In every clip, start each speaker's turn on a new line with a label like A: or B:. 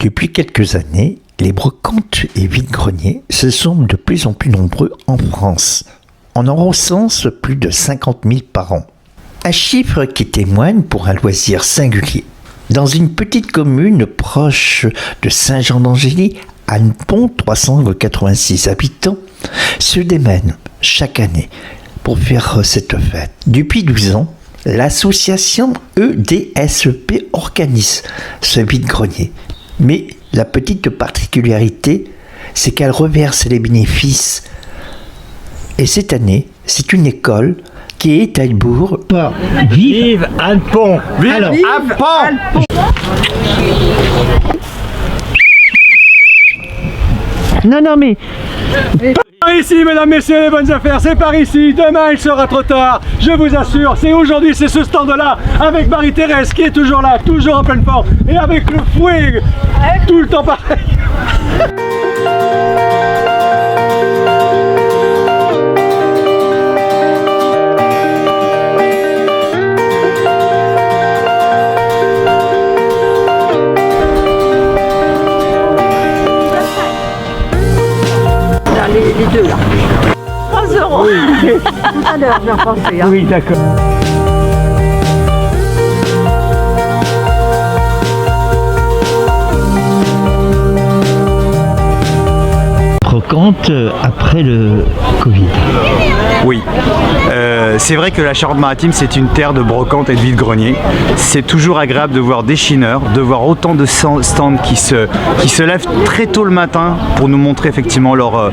A: Depuis quelques années, les brocantes et vides-greniers se sont de plus en plus nombreux en France. On en recense plus de 50 000 par an. Un chiffre qui témoigne pour un loisir singulier. Dans une petite commune proche de Saint-Jean-d'Angély, Hannepont, 386 habitants, se démènent chaque année pour faire cette fête. Depuis 12 ans, l'association EDSEP organise ce vide-grenier. Mais la petite particularité, c'est qu'elle reverse les bénéfices. Et cette année, c'est une école qui est à Taillebourg.
B: Vive Hannepont! Vive Hannepont!
C: Non, mais...
B: Par ici, mesdames, messieurs, les bonnes affaires, c'est par ici. Demain, il sera trop tard. Je vous assure, c'est aujourd'hui, c'est ce stand-là, avec Marie-Thérèse qui est toujours là, toujours en pleine forme, et avec le fouet, tout le temps pareil.
C: Les deux là. 3 €. Oui. Tout à l'heure, j'en pensais.
B: Oui, d'accord.
A: Brocante après le Covid.
D: Oui, c'est vrai que la Charente-Maritime c'est une terre de brocante et de vide-grenier. C'est toujours agréable de voir des chineurs, de voir autant de stands qui se lèvent très tôt le matin pour nous montrer effectivement leurs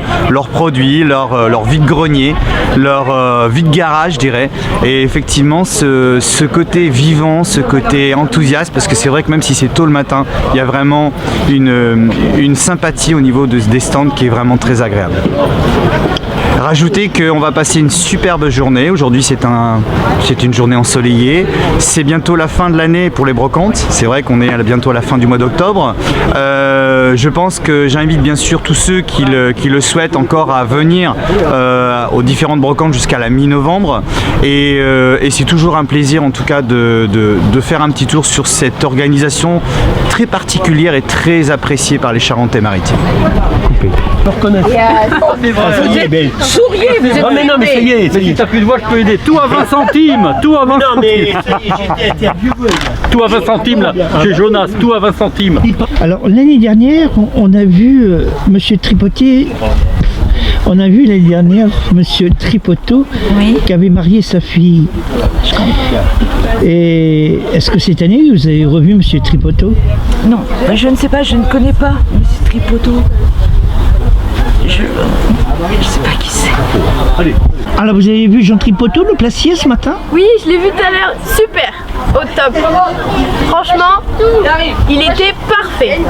D: produits, leur vide-grenier, leur vide-garage je dirais. Et effectivement ce côté vivant, ce côté enthousiaste, parce que c'est vrai que même si c'est tôt le matin, il y a vraiment une sympathie au niveau des stands qui est vraiment très agréable. Rajoutez qu'on va passer une superbe journée. Aujourd'hui c'est une journée ensoleillée. C'est bientôt la fin de l'année pour les brocantes. C'est vrai qu'on est bientôt à la fin du mois d'octobre. Je pense que j'invite bien sûr tous ceux qui le souhaitent encore à venir aux différentes brocantes jusqu'à la mi-novembre. Et c'est toujours un plaisir en tout cas de faire un petit tour sur cette organisation très particulière et très appréciée par les Charentais-Maritimes.
C: Souriez, vous êtes...
B: Mais non, mais ça y est, si t'as plus de voix, je peux aider. Tout à 20 centimes, tout à 20 centimes. Non, mais j'étais interviewé. Tout à 20 centimes, là, chez Jonas, tout à 20 centimes.
E: Alors, l'année dernière, on a vu Monsieur Tripotier. On a vu l'année dernière Monsieur Tripoteau qui avait marié sa fille. Et est-ce que cette année, vous avez revu Monsieur Tripoteau?
C: Non, je ne sais pas, je ne connais pas Monsieur Tripoteau. Je sais pas qui c'est.
E: Alors, vous avez vu Jean Tripoteau, le placier, ce matin?
F: Oui, je l'ai vu tout à l'heure. Super. Au top. Franchement, il était parfait.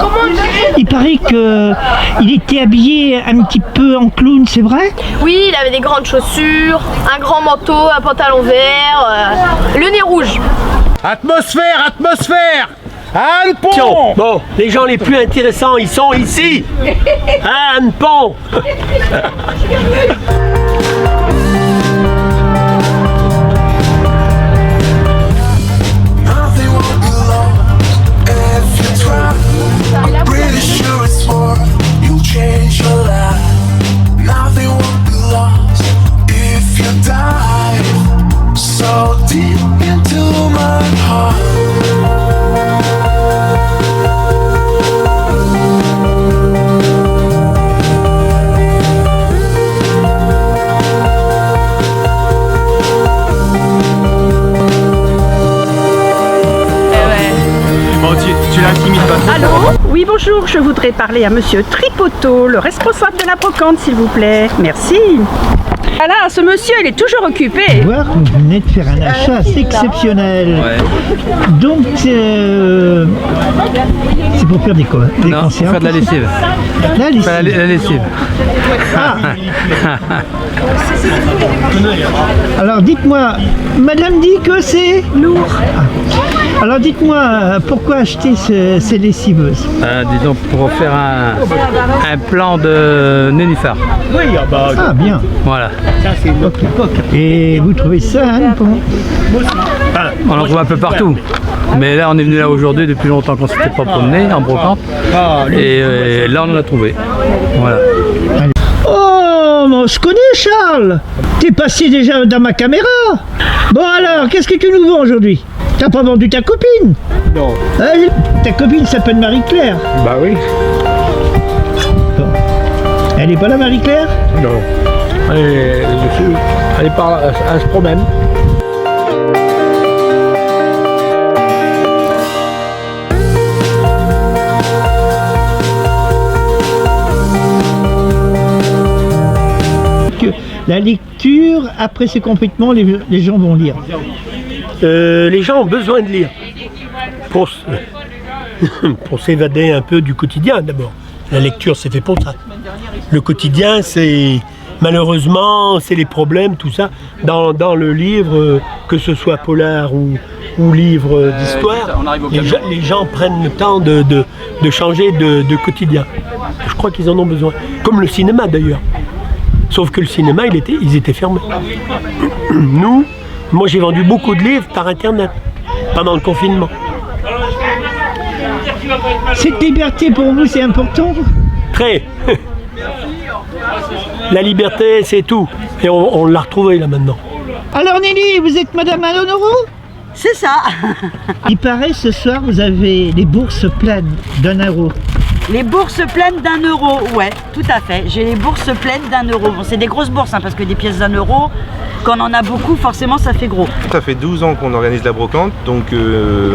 E: Il paraît qu'il était habillé un petit peu en clown, c'est vrai?
F: Oui, il avait des grandes chaussures, un grand manteau, un pantalon vert, le nez rouge.
B: Atmosphère, atmosphère! Hannepont! Bon, les gens les plus intéressants, ils sont ici! Hannepont!
G: Allô? Oui, bonjour, je voudrais parler à Monsieur Tripoteau, le responsable de la brocante, s'il vous plaît. Merci. Voilà, ce monsieur, il est toujours occupé.
E: Voir que vous venez de faire un achat assez exceptionnel. Ouais. Donc, c'est pour faire des concerts?
H: Non, pour faire de la lessive.
E: La lessive.
H: La lessive.
E: Ah. Alors, dites-moi, madame dit que c'est lourd. Ah. Alors, dites-moi, pourquoi acheter ces lessiveuses?
H: Disons, pour faire un plan de nénuphar.
E: Oui, ah bien.
H: Voilà.
E: Ça, c'est notre époque. Et vous trouvez ça, Hannepont?
B: Enfin,
H: On en trouve un peu partout. Mais là, on est venu là aujourd'hui depuis longtemps qu'on ne s'était pas promené en brocante. Et là, on en a trouvé. Voilà.
E: Oh, moi, je connais Charles. T'es passé déjà dans ma caméra. Bon alors, qu'est-ce que tu nous vends aujourd'hui? T'as pas vendu ta copine?
B: Non.
E: Ta copine s'appelle Marie-Claire.
B: Bah oui.
E: Bon. Elle est pas là, Marie-Claire?
B: Non. Elle est pas là, elle se promène.
E: La lecture, après c'est complètement, les gens vont lire.
I: Les gens ont besoin de lire pour s'évader un peu du quotidien d'abord. La lecture c'est fait pour ça. Le quotidien c'est malheureusement c'est les problèmes, tout ça. Dans le livre, que ce soit polar ou livre d'histoire, les gens prennent le temps de changer de quotidien. Je crois qu'ils en ont besoin. Comme le cinéma d'ailleurs. Sauf que le cinéma, ils étaient fermés. Moi j'ai vendu beaucoup de livres par internet pendant le confinement.
E: Cette liberté pour vous c'est important?
I: Très. La liberté c'est tout. Et on l'a retrouvée là maintenant.
E: Alors Nelly, vous êtes Madame Alonoro?
C: C'est ça.
E: Il paraît ce soir vous avez les bourses pleines d'1 €.
C: Les bourses pleines d'1 €, ouais, tout à fait. J'ai les bourses pleines d'1 €. Bon, c'est des grosses bourses, hein, parce que des pièces d'1 €, quand on en a beaucoup, forcément, ça fait gros.
J: Ça fait 12 ans qu'on organise la brocante, donc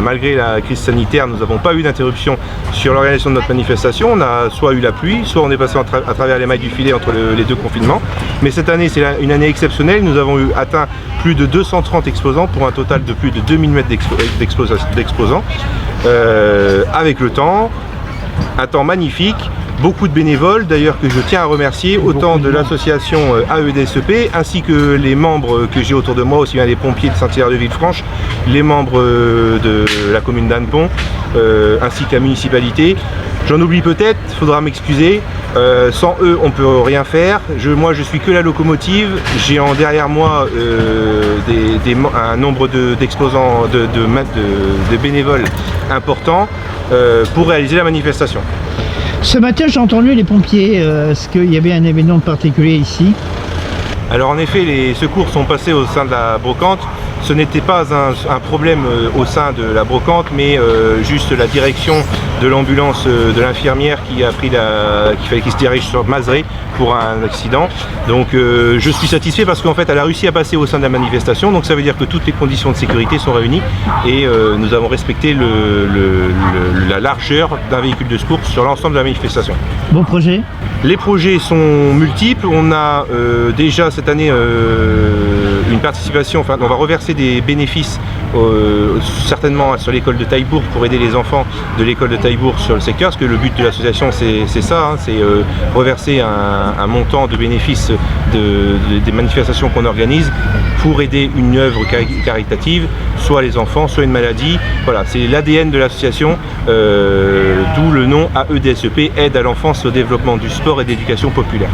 J: malgré la crise sanitaire, nous n'avons pas eu d'interruption sur l'organisation de notre manifestation. On a soit eu la pluie, soit on est passé à travers les mailles du filet entre les deux confinements. Mais cette année, c'est une année exceptionnelle. Nous avons atteint plus de 230 exposants pour un total de plus de 2000 mètres d'exposants. Avec le temps, un temps magnifique, beaucoup de bénévoles d'ailleurs que je tiens à remercier, autant de l'association AEDSEP ainsi que les membres que j'ai autour de moi, aussi bien les pompiers de Saint-Hilaire-de-Villefranche, les membres de la commune d'Annepont, ainsi que la municipalité. J'en oublie peut-être, il faudra m'excuser. Sans eux, on ne peut rien faire. Moi, je suis que la locomotive. J'ai derrière moi un nombre d'exposants, de bénévoles importants pour réaliser la manifestation.
E: Ce matin, j'ai entendu les pompiers. Est-ce qu'il y avait un événement particulier ici?
J: Alors en effet, les secours sont passés au sein de la brocante. Ce n'était pas un problème au sein de la brocante, mais juste la direction de l'ambulance de l'infirmière qu'il fallait qu'il se dirige sur Mazeré pour un accident. Donc je suis satisfait parce qu'en fait elle a réussi à passer au sein de la manifestation, donc ça veut dire que toutes les conditions de sécurité sont réunies et nous avons respecté la largeur d'un véhicule de secours sur l'ensemble de la manifestation.
E: Bon projet?
J: Les projets sont multiples. On a déjà cette année une participation, enfin on va reverser des bénéfices certainement sur l'école de Taillebourg pour aider les enfants de l'école de Taillebourg sur le secteur, parce que le but de l'association c'est ça, hein, c'est reverser un montant de bénéfices des manifestations qu'on organise pour aider une œuvre caritative, soit les enfants, soit une maladie. Voilà, c'est l'ADN de l'association, d'où le nom AEDSEP, aide à l'enfance au développement du sport et d'éducation populaire.